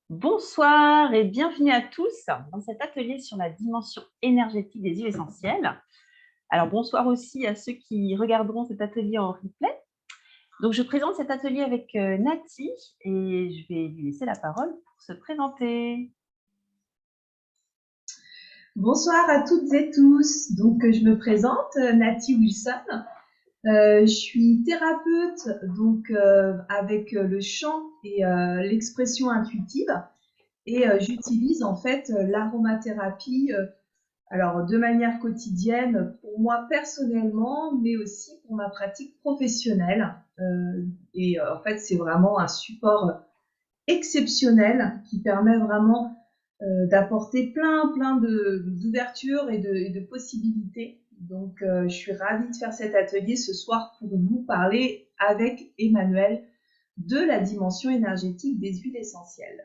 Bonsoir et bienvenue à tous dans cet atelier sur la dimension énergétique des huiles essentielles. Alors bonsoir aussi à ceux qui regarderont cet atelier en replay. Donc je présente cet atelier avec Nati et je vais lui laisser la parole pour se présenter. Bonsoir à toutes et tous. Je me présente, Nathy Wilson. Je suis thérapeute avec le chant et l'expression intuitive et j'utilise en fait l'aromathérapie alors de manière quotidienne pour moi personnellement, mais aussi pour ma pratique professionnelle. En fait, c'est vraiment un support exceptionnel qui permet vraiment d'apporter plein d'ouvertures et de possibilités. Je suis ravie de faire cet atelier ce soir pour vous parler avec Emmanuel de la dimension énergétique des huiles essentielles.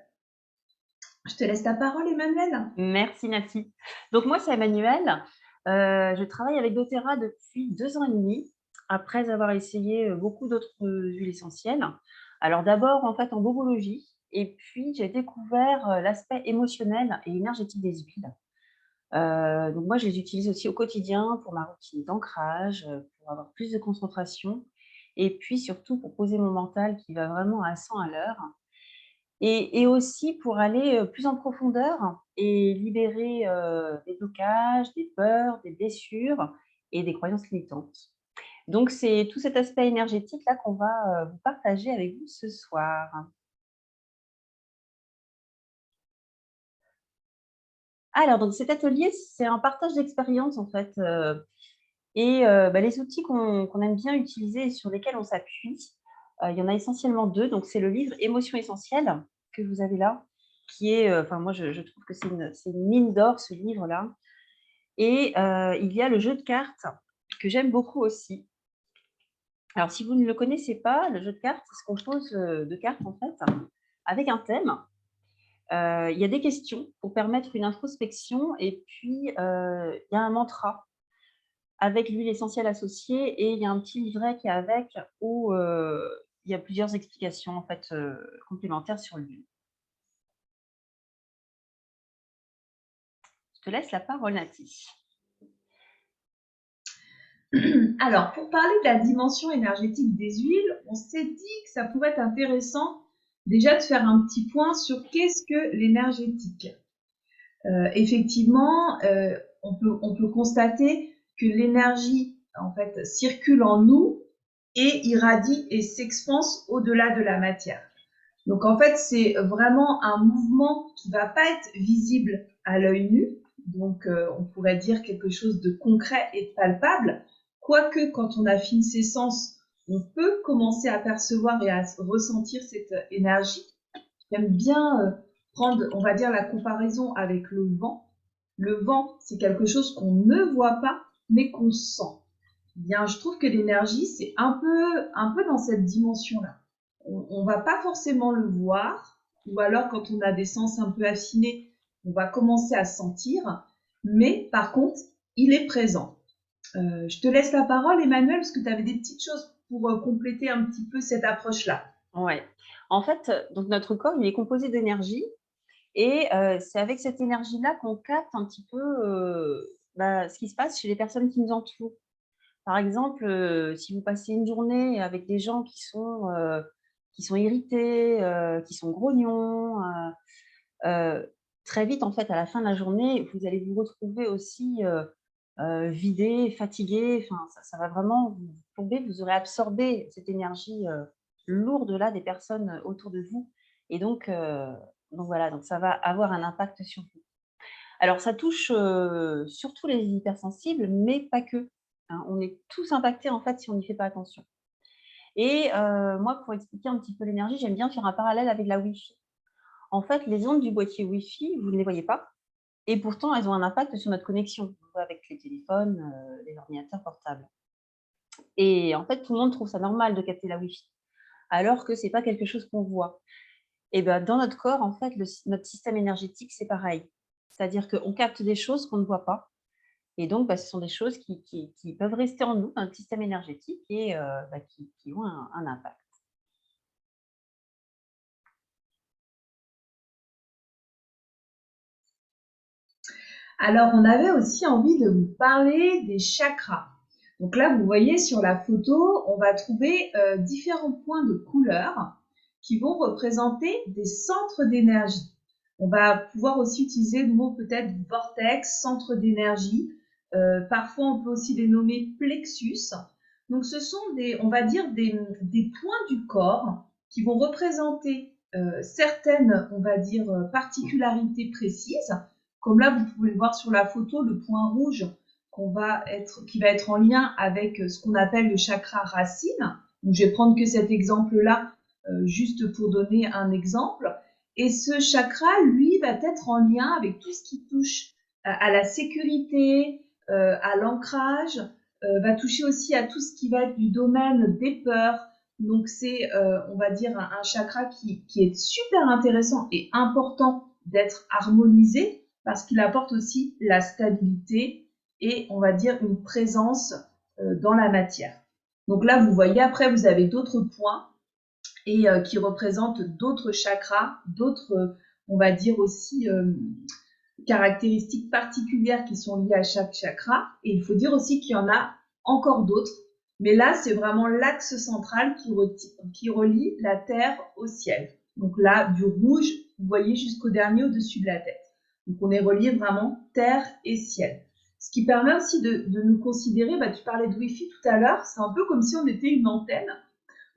Je te laisse ta parole, Emmanuel. Merci Nati. Donc moi c'est Emmanuel. Je travaille avec doTERRA depuis 2 ans et demi après avoir essayé beaucoup d'autres huiles essentielles. Alors d'abord en fait en bobologie et puis j'ai découvert l'aspect émotionnel et énergétique des huiles. Donc moi je les utilise aussi au quotidien pour ma routine d'ancrage, pour avoir plus de concentration et puis surtout pour poser mon mental qui va vraiment à 100 à l'heure. Et aussi pour aller, plus en profondeur et libérer, des blocages, des peurs, des blessures et des croyances limitantes. Donc c'est tout cet aspect énergétique-là qu'on va, vous partager avec vous ce soir. Alors donc cet atelier, c'est un partage d'expériences en fait, les outils qu'on aime bien utiliser et sur lesquels on s'appuie, il y en a essentiellement 2. Donc c'est le livre «Émotions essentielles» que vous avez là, qui est, enfin moi je trouve que c'est une mine d'or ce livre-là et il y a le jeu de cartes que j'aime beaucoup aussi. Alors si vous ne le connaissez pas, le jeu de cartes, il se compose, de cartes en fait, avec un thème. Il y a des questions pour permettre une introspection et puis, il y a un mantra avec l'huile essentielle associée et il y a un petit livret qui est avec où, il y a plusieurs explications en fait, complémentaires sur l'huile. Je te laisse la parole Nati. Alors, pour parler de la dimension énergétique des huiles, on s'est dit que ça pourrait être intéressant déjà de faire un petit point sur qu'est-ce que l'énergétique. Effectivement, on peut constater que l'énergie, en fait, circule en nous et irradie et s'expanse au-delà de la matière. Donc, en fait, c'est vraiment un mouvement qui va pas être visible à l'œil nu. On pourrait dire quelque chose de concret et de palpable. Quoique, quand on affine ses sens, on peut commencer à percevoir et à ressentir cette énergie. J'aime bien prendre, on va dire, la comparaison avec le vent. Le vent, c'est quelque chose qu'on ne voit pas, mais qu'on sent. Bien, je trouve que l'énergie, c'est un peu dans cette dimension-là. On va pas forcément le voir, ou alors quand on a des sens un peu affinés, on va commencer à sentir, mais par contre, il est présent. Je te laisse la parole, Emmanuel, parce que tu avais des petites choses pour compléter un petit peu cette approche-là. Ouais. En fait, donc notre corps, il est composé d'énergie et c'est avec cette énergie-là qu'on capte un petit peu, ce qui se passe chez les personnes qui nous entourent. Par exemple, si vous passez une journée avec des gens qui sont irrités, qui sont grognons, très vite, en fait, à la fin de la journée, vous allez vous retrouver aussi, vidé, fatigué. Enfin, ça va vraiment vous plomber. Vous aurez absorbé cette énergie, lourde-là des personnes, autour de vous et donc voilà, donc ça va avoir un impact sur vous. Alors ça touche, surtout les hypersensibles, mais pas que, hein. On est tous impactés, en fait, si on n'y fait pas attention et moi, pour expliquer un petit peu l'énergie, j'aime bien faire un parallèle avec la Wi-Fi. En fait, les ondes du boîtier Wi-Fi, vous ne les voyez pas et pourtant elles ont un impact sur notre connexion. On le voit avec les téléphones, les ordinateurs portables et en fait, tout le monde trouve ça normal de capter la Wi-Fi, alors que c'est pas quelque chose qu'on voit et ben, dans notre corps, en fait, notre système énergétique, c'est pareil. C'est-à-dire qu'on capte des choses qu'on ne voit pas. Et donc, ce sont des choses qui peuvent rester en nous, dans notre système énergétique et qui ont un impact. Alors, on avait aussi envie de vous parler des chakras. Donc là, vous voyez sur la photo, on va trouver différents points de couleur qui vont représenter des centres d'énergie. On va pouvoir aussi utiliser le mot peut-être vortex, centre d'énergie. Parfois, on peut aussi les nommer plexus. Donc, ce sont on va dire, des points du corps qui vont représenter certaines, on va dire, particularités précises. Comme là, vous pouvez le voir sur la photo, le point rouge qui va être en lien avec ce qu'on appelle le chakra racine. Donc, je vais prendre que cet exemple-là, juste pour donner un exemple. Et ce chakra, lui, va être en lien avec tout ce qui touche à la sécurité, à l'ancrage, va toucher aussi à tout ce qui va être du domaine des peurs. Donc, c'est, on va dire, un chakra qui est super intéressant et important d'être harmonisé parce qu'il apporte aussi la stabilité et, on va dire, une présence dans la matière. Donc là, vous voyez, après, vous avez d'autres points et qui représentent d'autres chakras, d'autres, on va dire aussi, caractéristiques particulières qui sont liées à chaque chakra. Et il faut dire aussi qu'il y en a encore d'autres. Mais là, c'est vraiment l'axe central qui relie la Terre au ciel. Donc là, du rouge, vous voyez jusqu'au dernier au-dessus de la tête. Donc on est relié vraiment Terre et ciel. Ce qui permet aussi de nous considérer, tu parlais de Wi-Fi tout à l'heure, c'est un peu comme si on était une antenne.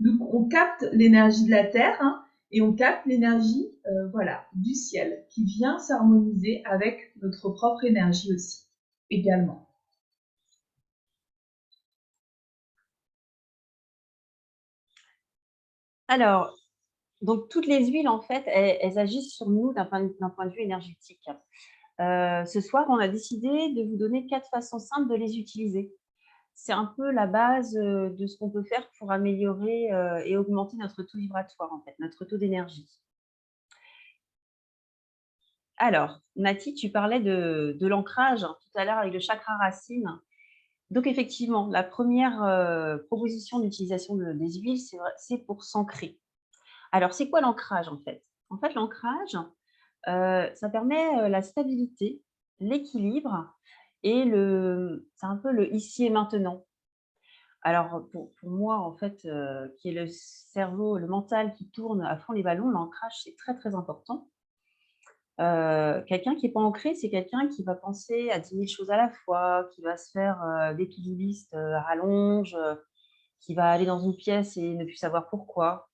Donc on capte l'énergie de la Terre, hein, et on capte l'énergie voilà, du ciel qui vient s'harmoniser avec notre propre énergie aussi, également. Alors, donc toutes les huiles, en fait, elles agissent sur nous d'un point de vue énergétique. Ce soir, on a décidé de vous donner 4 façons simples de les utiliser. C'est un peu la base de ce qu'on peut faire pour améliorer et augmenter notre taux vibratoire, en fait, notre taux d'énergie. Alors, Nati, tu parlais de l'ancrage tout à l'heure avec le chakra racine. Donc effectivement, la première proposition d'utilisation des huiles, c'est pour s'ancrer. Alors, c'est quoi l'ancrage en fait? En fait, l'ancrage, ça permet la stabilité, l'équilibre et c'est un peu le ici et maintenant. Alors, pour moi, en fait, qui est le cerveau, le mental qui tourne à fond les ballons, l'ancrage, c'est très, très important. Quelqu'un qui est pas ancré, c'est quelqu'un qui va penser à 10 000 choses à la fois, qui va se faire, des to-do list, à rallonge, qui va aller dans une pièce et ne plus savoir pourquoi,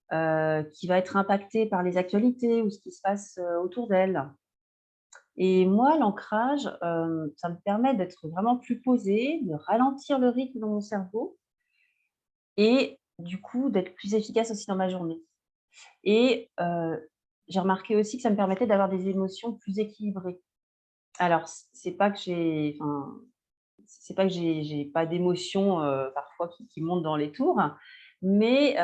qui va être impacté par les actualités ou ce qui se passe, autour d'elle. Et moi, l'ancrage, ça me permet d'être vraiment plus posée, de ralentir le rythme dans mon cerveau et du coup, d'être plus efficace aussi dans ma journée. Et j'ai remarqué aussi que ça me permettait d'avoir des émotions plus équilibrées. Alors, c'est pas que j'ai pas d'émotions, parfois qui montent dans les tours, mais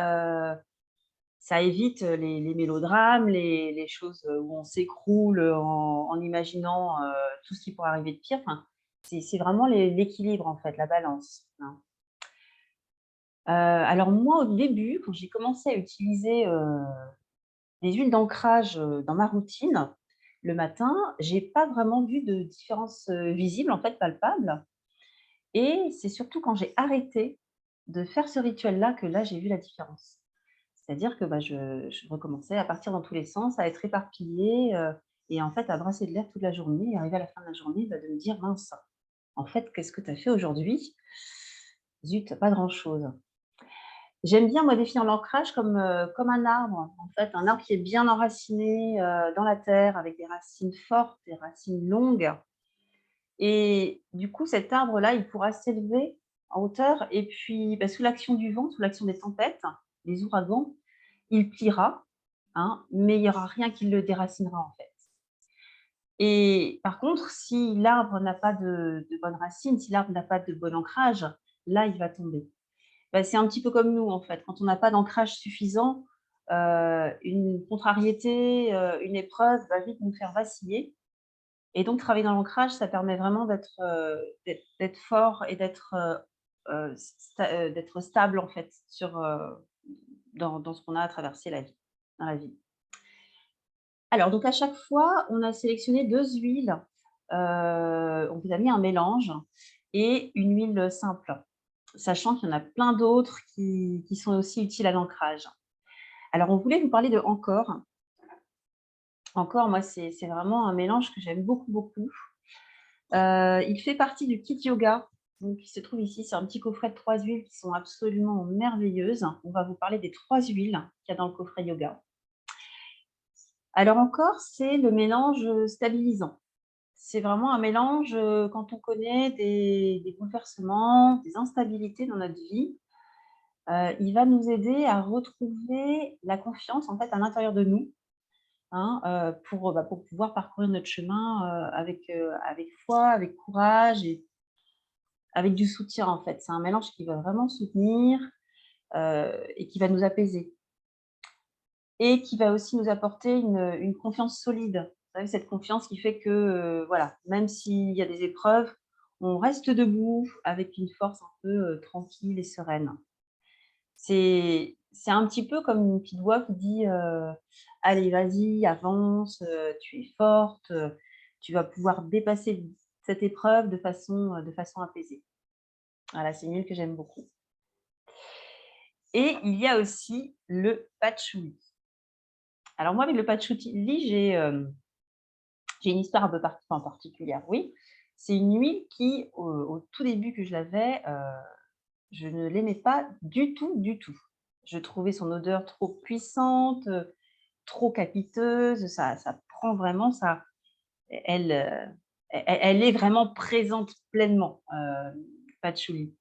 ça évite les mélodrames, les choses, où on s'écroule, en imaginant, tout ce qui pourrait arriver de pire. Enfin, c'est vraiment l'équilibre, en fait, la balance, hein. Alors moi, au début, quand j'ai commencé à utiliser, les huiles d'ancrage, dans ma routine, le matin, j'ai pas vraiment vu de différence, visible, en fait, palpable. Et c'est surtout quand j'ai arrêté de faire ce rituel-là que là, j'ai vu la différence. C'est-à-dire que, je recommençais à partir dans tous les sens, à être éparpillée, et en fait, à brasser de l'air toute la journée et arriver à la fin de la journée, de me dire: «Mince, en fait, qu'est-ce que tu as fait aujourd'hui? Zut, pas grand-chose». J'aime bien moi définir l'ancrage comme un arbre, en fait, un arbre qui est bien enraciné, dans la terre avec des racines fortes, des racines longues. Et du coup, cet arbre-là, il pourra s'élever en hauteur et puis, sous l'action du vent, sous l'action des tempêtes, des ouragans, il pliera, hein, mais il n'y aura rien qui le déracinera, en fait. Et par contre, si l'arbre n'a pas de bonnes racines, si l'arbre n'a pas de bon ancrage, là, il va tomber. C'est un petit peu comme nous, en fait. Quand on n'a pas d'ancrage suffisant, une contrariété, une épreuve va vite nous faire vaciller. Et donc travailler dans l'ancrage, ça permet vraiment d'être fort et d'être stable, en fait, dans ce qu'on a à traverser dans la vie. Alors donc à chaque fois, on a sélectionné 2 huiles, on vous a mis un mélange et une huile simple, sachant qu'il y en a plein d'autres qui sont aussi utiles à l'ancrage. Alors, on voulait vous parler de Encore. Encore, moi, c'est vraiment un mélange que j'aime beaucoup, beaucoup. Il fait partie du kit yoga, donc il se trouve ici. C'est un petit coffret de 3 huiles qui sont absolument merveilleuses. On va vous parler des 3 huiles qu'il y a dans le coffret yoga. Alors Encore, c'est le mélange stabilisant. C'est vraiment un mélange, quand on connaît des bouleversements, des instabilités dans notre vie, il va nous aider à retrouver la confiance, en fait, à l'intérieur de nous, hein, pour pouvoir parcourir notre chemin, avec foi, avec courage et avec du soutien, en fait. C'est un mélange qui va vraiment soutenir, et qui va nous apaiser et qui va aussi nous apporter une confiance solide. Vous savez, cette confiance qui fait que, voilà, même s'il y a des épreuves, on reste debout avec une force un peu, tranquille et sereine. C'est un petit peu comme une petite voix qui dit, «Allez, vas-y, avance, tu es forte, tu vas pouvoir dépasser cette épreuve de façon apaisée». Voilà, c'est une huile que j'aime beaucoup. Et il y a aussi le patchouli. Alors moi, avec le patchouli, j'ai une histoire un peu particulière, oui. C'est une huile qui, au tout début que je l'avais, je ne l'aimais pas du tout, du tout. Je trouvais son odeur trop puissante, trop capiteuse, ça prend vraiment, ça elle, elle est vraiment présente pleinement, patchouli.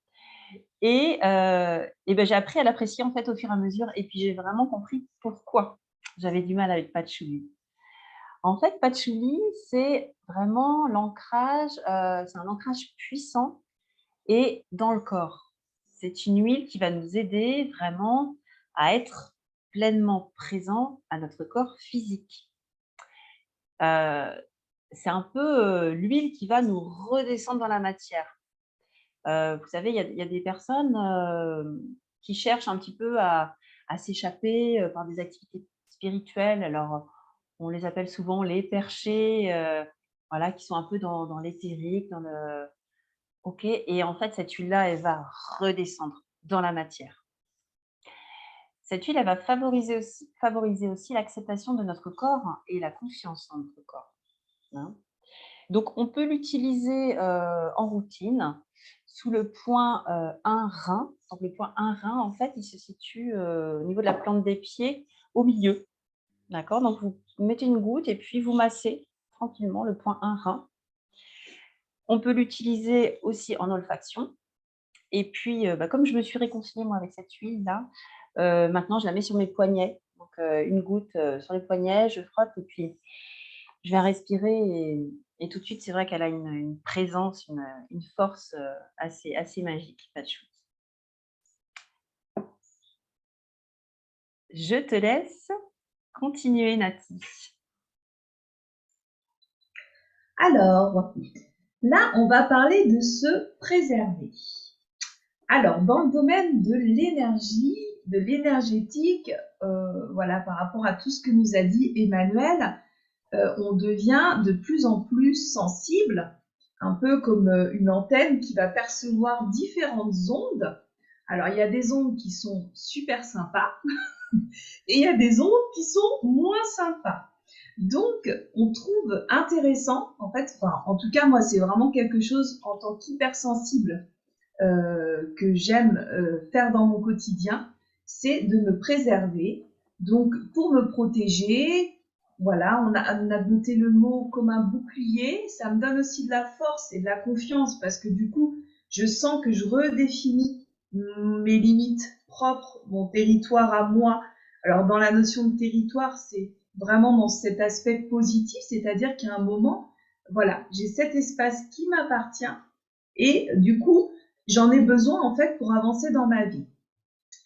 Et ben, j'ai appris à l'apprécier, en fait, au fur et à mesure et puis j'ai vraiment compris pourquoi j'avais du mal avec patchouli. En fait, patchouli, c'est vraiment l'ancrage, c'est un ancrage puissant et dans le corps. C'est une huile qui va nous aider vraiment à être pleinement présent à notre corps physique. Heu, c'est un peu, l'huile qui va nous redescendre dans la matière. Vous savez, il y a des personnes, qui cherchent un petit peu à s'échapper, par des activités spirituelles. Alors, on les appelle souvent les perchés, voilà, qui sont un peu dans l'éthérique, dans le OK, et en fait, cette huile-là, elle va redescendre dans la matière. Cette huile, elle va favoriser aussi l'acceptation de notre corps et la confiance en notre corps, hein. Donc on peut l'utiliser, en routine sous le point, 1 rein. Donc le point 1 rein, en fait, il se situe, au niveau de la plante des pieds, au milieu, d'accord? Donc vous mettez une goutte et puis vous massez tranquillement le point 1 rein. On peut l'utiliser aussi en olfaction et puis, bah, comme je me suis réconciliée moi avec cette huile-là, maintenant je la mets sur mes poignets. Donc, une goutte, sur les poignets, je frotte et puis je vais respirer et tout de suite, c'est vrai qu'elle a une présence, une force, assez magique, Patchouli. Je te laisse continuer, Nati. Alors, là, on va parler de se préserver. Alors, dans le domaine de l'énergie, de l'énergétique, voilà, par rapport à tout ce que nous a dit Emmanuel, on devient de plus en plus sensible, un peu comme une antenne qui va percevoir différentes ondes. Alors, il y a des ondes qui sont super sympas et il y a des ondes qui sont moins sympas. Donc, on trouve intéressant, en fait, enfin, en tout cas, moi, c'est vraiment quelque chose en tant qu'hypersensible que j'aime faire dans mon quotidien, c'est de me préserver. Donc, pour me protéger, voilà, on a noté le mot comme un bouclier. Ça me donne aussi de la force et de la confiance parce que du coup, je sens que je redéfinis mes limites propres, mon territoire à moi. Alors, dans la notion de territoire, c'est vraiment dans cet aspect positif, c'est-à-dire qu'à un moment, voilà, j'ai cet espace qui m'appartient et du coup, j'en ai besoin en fait pour avancer dans ma vie.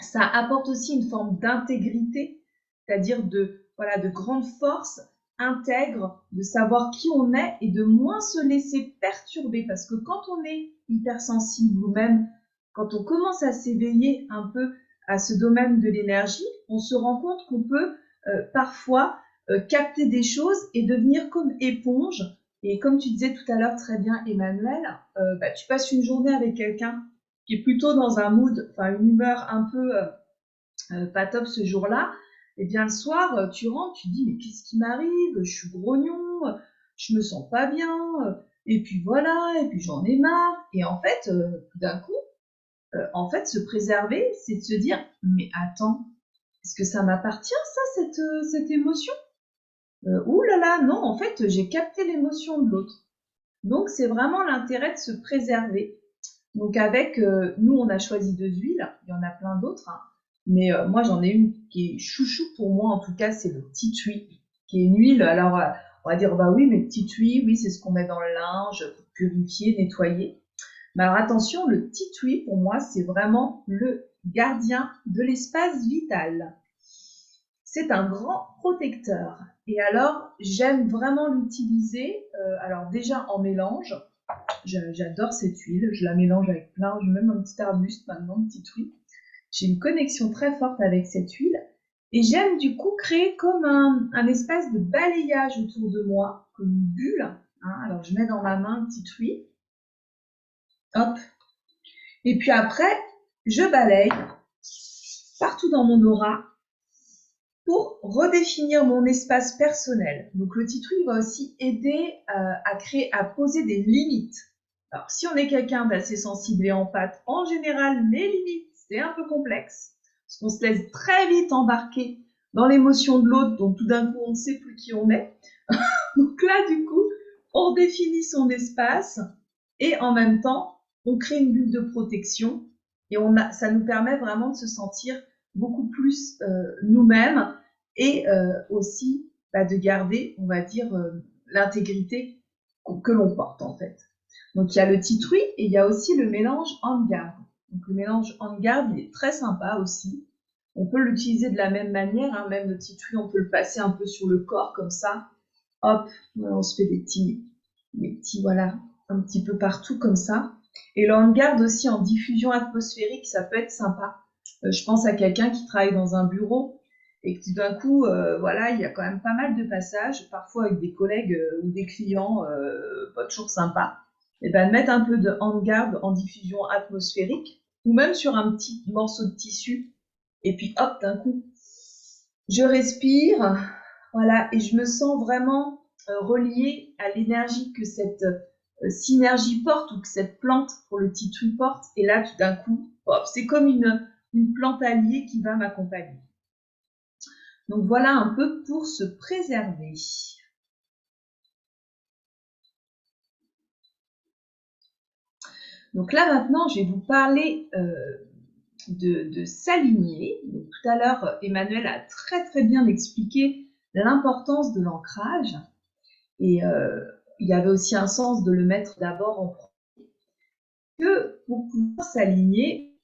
Ça apporte aussi une forme d'intégrité, c'est-à-dire de voilà de grande force intègre, de savoir qui on est et de moins se laisser perturber parce que quand on est hypersensible ou même quand on commence à s'éveiller un peu à ce domaine de l'énergie, on se rend compte qu'on peut parfois capter des choses et devenir comme éponge Et comme tu disais tout à l'heure très bien, Emmanuel, tu passes une journée avec quelqu'un qui est plutôt dans un mood, enfin une humeur un peu pas top ce jour-là, et bien le soir, tu rentres, tu te dis mais qu'est-ce qui m'arrive? Je suis grognon, je me sens pas bien, et puis voilà, et puis j'en ai marre. Et en fait, tout d'un coup, se préserver, c'est de se dire mais attends, est-ce que ça m'appartient ça, cette émotion? Ouh là là, non, en fait, j'ai capté l'émotion de l'autre. Donc c'est vraiment l'intérêt de se préserver. Donc avec, nous on a choisi 2 huiles, il y en a plein d'autres, hein, mais moi j'en ai une qui est chouchou pour moi, en tout cas c'est le tea tree, qui est une huile. Alors on va dire bah oui, mais le tea tree, oui c'est ce qu'on met dans le linge pour purifier, nettoyer. Mais alors attention, le tea tree pour moi c'est vraiment le gardien de l'espace vital. C'est un grand protecteur. Et alors j'aime vraiment l'utiliser. Alors déjà en mélange. J'adore cette huile, je la mélange avec plein, j'ai même un petit arbuste maintenant, un petit truc. J'ai une connexion très forte avec cette huile et j'aime du coup créer comme un espace de balayage autour de moi, comme une bulle. Hein. Alors je mets dans ma main un petit truc, hop, et puis après je balaye partout dans mon aura pour redéfinir mon espace personnel. Donc le tea tree va aussi aider à poser des limites. Alors si on est quelqu'un d'assez sensible et empathe, en général les limites c'est un peu complexe, parce qu'on se laisse très vite embarquer dans l'émotion de l'autre, donc tout d'un coup on ne sait plus qui on est. Donc là du coup on définit son espace et en même temps on crée une bulle de protection et ça nous permet vraiment de se sentir beaucoup plus nous-mêmes et aussi de garder, on va dire, l'intégrité que l'on porte en fait. Donc il y a le tea tree et il y a aussi le mélange On Guard. Donc le mélange On Guard, il est très sympa aussi. On peut l'utiliser de la même manière, hein. Même le tea tree, on peut le passer un peu sur le corps comme ça. Hop, on se fait des petits, voilà, un petit peu partout comme ça. Et le On Guard aussi en diffusion atmosphérique, ça peut être sympa. Je pense à quelqu'un qui travaille dans un bureau et que tout d'un coup, voilà, il y a quand même pas mal de passages, parfois avec des collègues ou des clients pas toujours sympas. Et ben, mettre un peu de On Guard en diffusion atmosphérique ou même sur un petit morceau de tissu. Et puis hop, d'un coup, je respire, voilà, et je me sens vraiment reliée à l'énergie que cette synergie porte ou que cette plante pour le tea tree porte. Et là, tout d'un coup, hop, c'est comme une plante alliée qui va m'accompagner. Donc voilà un peu pour se préserver. Donc là maintenant, je vais vous parler de s'aligner. Tout à l'heure, Emmanuel a très bien expliqué l'importance de l'ancrage. Et il y avait aussi un sens de le mettre d'abord en premier. Que pour pouvoir s'aligner,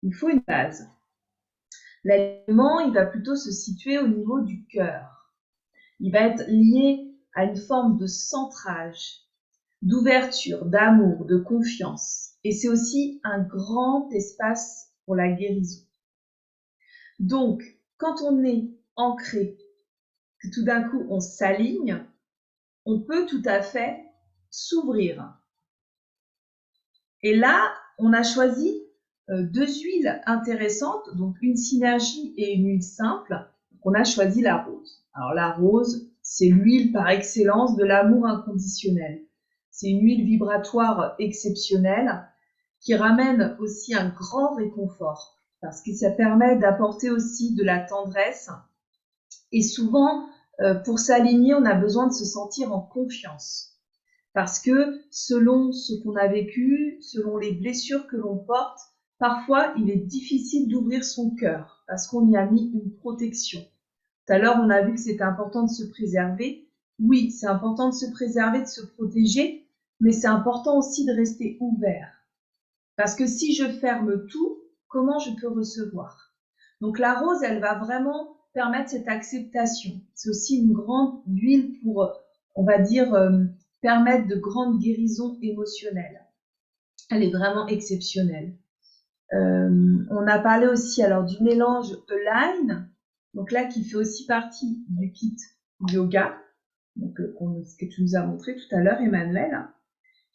il faut une base. L'alignement, il va plutôt se situer au niveau du cœur. Il va être lié à une forme de centrage, d'ouverture, d'amour, de confiance. Et c'est aussi un grand espace pour la guérison. Donc, quand on est ancré, que tout d'un coup on s'aligne, on peut tout à fait s'ouvrir. Et là, on a choisi 2 huiles intéressantes, donc une synergie et une huile simple. On a choisi la rose. Alors la rose, c'est l'huile par excellence de l'amour inconditionnel. C'est une huile vibratoire exceptionnelle qui ramène aussi un grand réconfort parce que ça permet d'apporter aussi de la tendresse. Et souvent, pour s'aligner, on a besoin de se sentir en confiance. Parce que selon ce qu'on a vécu, selon les blessures que l'on porte, parfois il est difficile d'ouvrir son cœur parce qu'on y a mis une protection. Tout à l'heure, on a vu que c'était important de se préserver. Oui, c'est important de se préserver, de se protéger, mais c'est important aussi de rester ouvert. Parce que si je ferme tout, comment je peux recevoir? Donc la rose, elle va vraiment permettre cette acceptation. C'est aussi une grande huile pour, on va dire, permettre de grandes guérisons émotionnelles. Elle est vraiment exceptionnelle. On a parlé aussi alors du mélange Align, donc là qui fait aussi partie du kit yoga. donc, ce que tu nous as montré tout à l'heure, Emmanuel.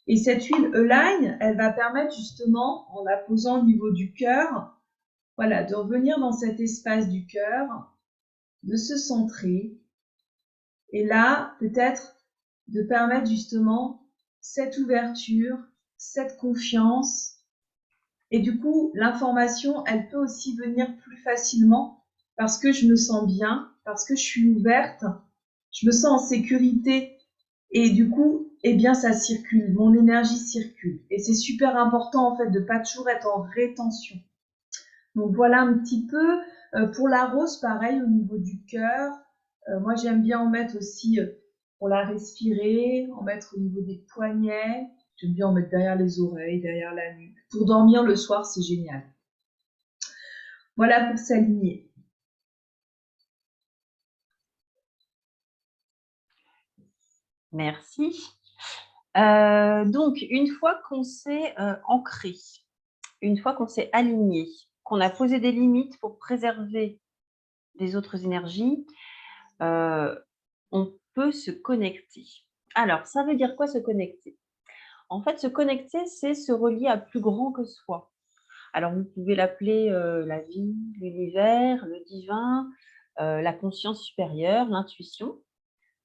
Et cette huile Align, elle va permettre justement, en la posant au niveau du cœur, voilà, de revenir dans cet espace du cœur, de se centrer. Et là, peut-être de permettre justement cette ouverture, cette confiance. Et du coup, l'information, elle peut aussi venir plus facilement parce que je me sens bien, parce que je suis ouverte, je me sens en sécurité. Et du coup, eh bien, ça circule, mon énergie circule. Et c'est super important, en fait, de pas toujours être en rétention. Donc voilà un petit peu. Pour la rose, pareil, au niveau du cœur. Moi, j'aime bien en mettre aussi pour la respirer, en mettre au niveau des poignets. J'aime bien en mettre derrière les oreilles, derrière la nuque. Pour dormir le soir, c'est génial. Voilà pour s'aligner. Merci. Donc, une fois qu'on s'est ancré, une fois qu'on s'est aligné, qu'on a posé des limites pour préserver des autres énergies, on peut se connecter. Alors, ça veut dire quoi se connecter? En fait, se connecter, c'est se relier à plus grand que soi. Alors, vous pouvez l'appeler la vie, l'univers, le divin, la conscience supérieure, l'intuition.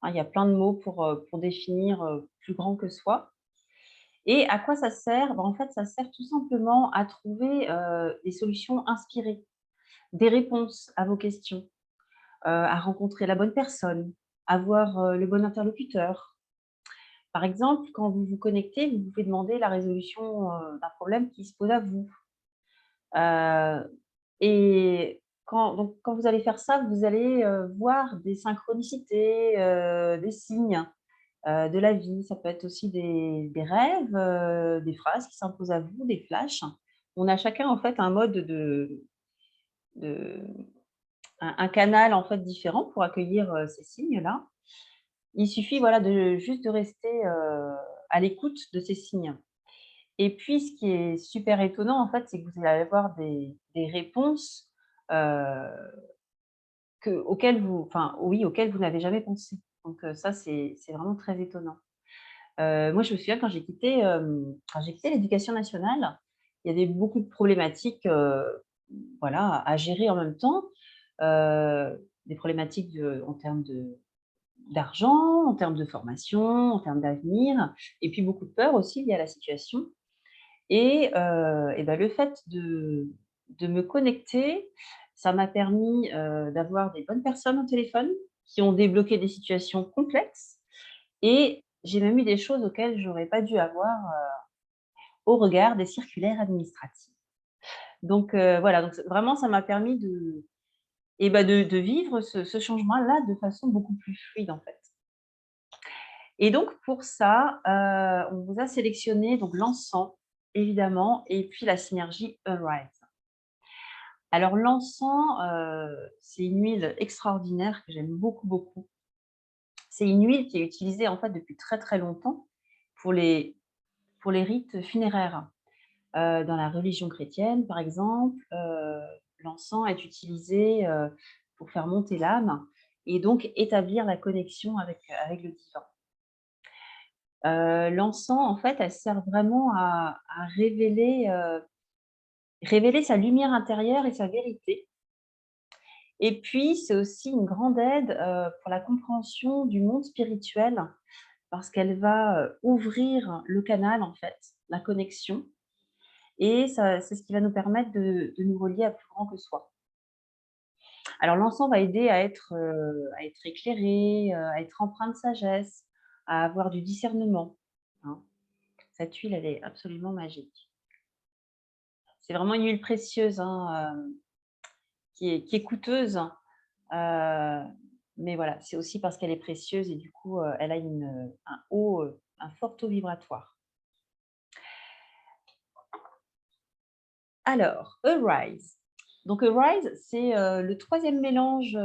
Hein, il y a plein de mots pour définir plus grand que soi. Et à quoi ça sert? En fait, ça sert tout simplement à trouver des solutions inspirées, des réponses à vos questions, à rencontrer la bonne personne, avoir le bon interlocuteur. Par exemple, quand vous vous connectez, vous pouvez demander la résolution d'un problème qui se pose à vous. Et quand vous allez faire ça, vous allez voir des synchronicités, des signes de la vie. Ça peut être aussi des rêves, des phrases qui s'imposent à vous, des flashs. On a chacun en fait un mode de un canal en fait différent pour accueillir ces signes-là. Il suffit voilà juste de rester à l'écoute de ces signes. Et puis ce qui est super étonnant en fait, c'est que vous allez avoir des réponses auxquelles vous n'avez jamais pensé. Donc ça c'est vraiment très étonnant. Moi, je me souviens quand j'ai quitté l'éducation nationale, il y avait beaucoup de problématiques, voilà, à gérer en même temps. Des problématiques en termes d'argent, en termes de formation, en termes d'avenir et puis beaucoup de peur aussi liées à la situation et bah, le fait de me connecter, ça m'a permis, d'avoir des bonnes personnes au téléphone qui ont débloqué des situations complexes et j'ai même eu des choses auxquelles j'aurais pas dû avoir, au regard des circulaires administratives. Donc voilà, donc vraiment ça m'a permis de vivre ce changement-là de façon beaucoup plus fluide, en fait. Et donc pour ça, on vous a sélectionné donc l'encens, évidemment, et puis la synergie Arise. Alors l'encens, c'est une huile extraordinaire que j'aime beaucoup, beaucoup. C'est une huile qui est utilisée, en fait, depuis très, très longtemps pour les rites funéraires. Dans la religion chrétienne, par exemple, l'encens est utilisé, pour faire monter l'âme et donc établir la connexion avec le divin. L'encens, en fait, elle sert vraiment à révéler sa lumière intérieure et sa vérité et puis c'est aussi une grande aide, pour la compréhension du monde spirituel parce qu'elle va, ouvrir le canal, en fait, la connexion et ça c'est ce qui va nous permettre de nous relier à plus grand que soi. Alors l'encens va aider à être éclairé, à être empreint de sagesse, à avoir du discernement, hein. Cette huile, elle est absolument magique. C'est vraiment une huile précieuse, hein, qui est coûteuse, mais voilà, c'est aussi parce qu'elle est précieuse et du coup, elle a un fort taux vibratoire. Alors, Arise. Donc Arise, c'est, le troisième mélange,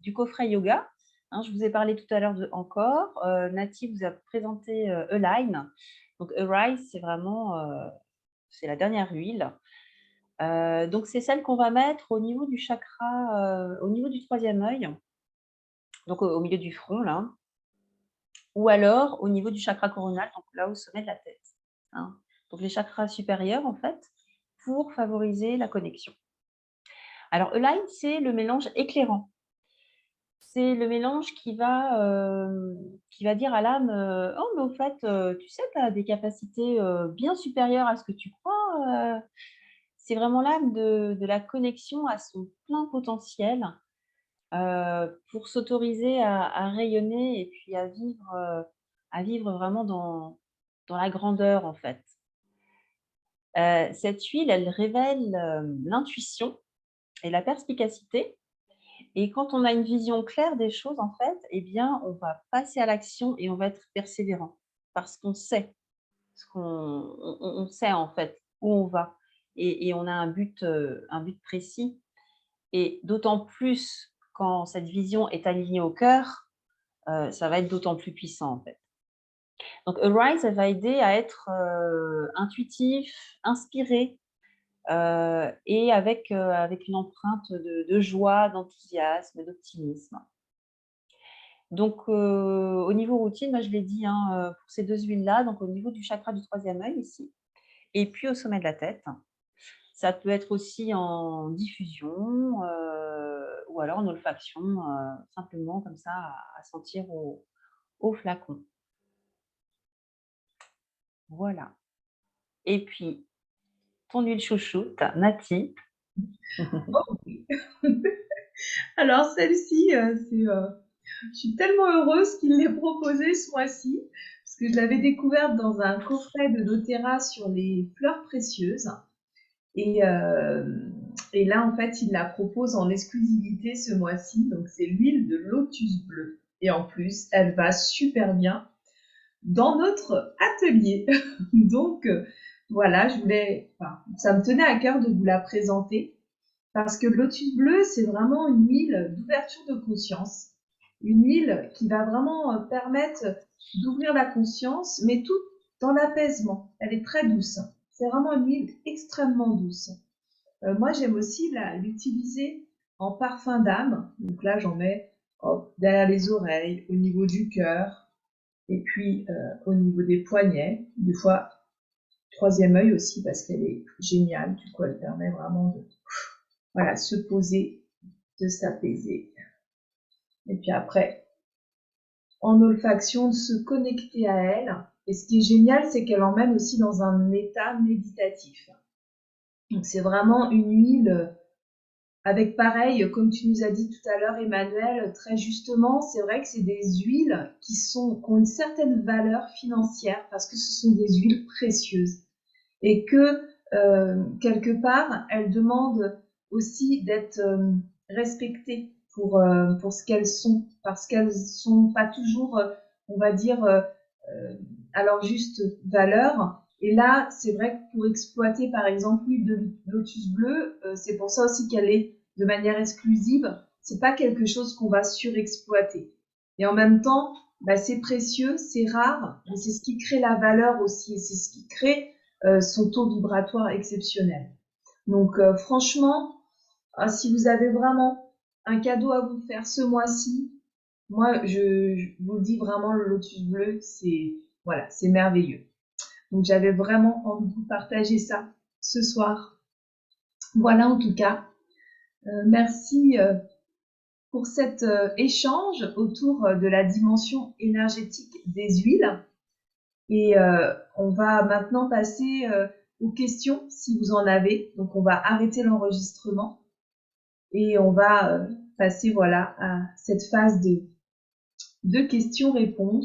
du coffret yoga, hein. Je vous ai parlé tout à l'heure de Encore, Nati vous a présenté, Align. Donc Arise, c'est vraiment, c'est la dernière huile. Donc c'est celle qu'on va mettre au niveau du chakra, au niveau du troisième œil, donc au milieu du front là. ou alors au niveau du chakra coronal, donc là au sommet de la tête, hein. Donc les chakras supérieurs en fait, pour favoriser la connexion. Alors Align, c'est le mélange éclairant. C'est le mélange qui va dire à l'âme, «Oh mais au fait, tu sais, tu as des capacités, bien supérieures à ce que tu crois». C'est vraiment l'âme de la connexion à son plein potentiel, pour s'autoriser à rayonner et puis à vivre vraiment dans la grandeur, en fait. Cette huile, elle révèle, l'intuition et la perspicacité, et quand on a une vision claire des choses, en fait, eh bien, on va passer à l'action et on va être persévérant parce qu'on sait ce qu'on on sait, en fait, où on va, et on a un but précis, et d'autant plus quand cette vision est alignée au cœur, ça va être d'autant plus puissant, en fait. Donc Arise, elle va aider à être, intuitif, inspiré, avec une empreinte de joie, d'enthousiasme, d'optimisme. Donc, au niveau routine, moi je l'ai dit, hein, pour ces 2 huiles-là, donc au niveau du chakra du troisième œil ici, et puis au sommet de la tête. Ça peut être aussi en diffusion, ou alors en olfaction, simplement comme ça à sentir au flacon. Voilà. Et puis ton huile chouchoute, Nati. Oh oui. Alors celle-ci, je suis tellement heureuse qu'il l'ait proposée ce mois-ci, parce que je l'avais découverte dans un coffret de doTERRA sur les fleurs précieuses. Et, euh, et là, en fait, il la propose en exclusivité ce mois-ci. Donc, c'est l'huile de lotus bleu. Et en plus, elle va super bien dans notre atelier. Donc, voilà, ça me tenait à cœur de vous la présenter parce que le lotus bleu, c'est vraiment une huile d'ouverture de conscience. Une huile qui va vraiment permettre d'ouvrir la conscience, mais tout dans l'apaisement. Elle est très douce. C'est vraiment une huile extrêmement douce. Moi, j'aime aussi l'utiliser en parfum d'âme. Donc là, j'en mets derrière les oreilles, au niveau du cœur, et puis au niveau des poignets. Des fois, troisième œil aussi, parce qu'elle est géniale. Du coup, elle permet vraiment de se poser, de s'apaiser. Et puis après, en olfaction, de se connecter à elle. Et ce qui est génial, c'est qu'elle emmène aussi dans un état méditatif. Donc c'est vraiment une huile avec pareil, comme tu nous as dit tout à l'heure, Emmanuel, très justement, c'est vrai que c'est des huiles qui ont une certaine valeur financière parce que ce sont des huiles précieuses et que quelque part, elles demandent aussi d'être respectées pour ce qu'elles sont, parce qu'elles sont pas toujours, on va dire, à leur juste valeur. Et là, c'est vrai que pour exploiter, par exemple, l'huile de lotus bleu, c'est pour ça aussi qu'elle est de manière exclusive. C'est pas quelque chose qu'on va surexploiter. Et en même temps, c'est précieux, c'est rare, mais c'est ce qui crée la valeur aussi, et c'est ce qui crée son taux vibratoire exceptionnel. Donc, franchement, si vous avez vraiment un cadeau à vous faire ce mois-ci, moi, je vous le dis vraiment, le lotus bleu, c'est merveilleux. Donc, j'avais vraiment envie de vous partager ça ce soir. Voilà, en tout cas. Merci pour cet échange autour de la dimension énergétique des huiles. Et on va maintenant passer aux questions, si vous en avez. Donc, on va arrêter l'enregistrement et on va passer à cette phase de questions-réponses.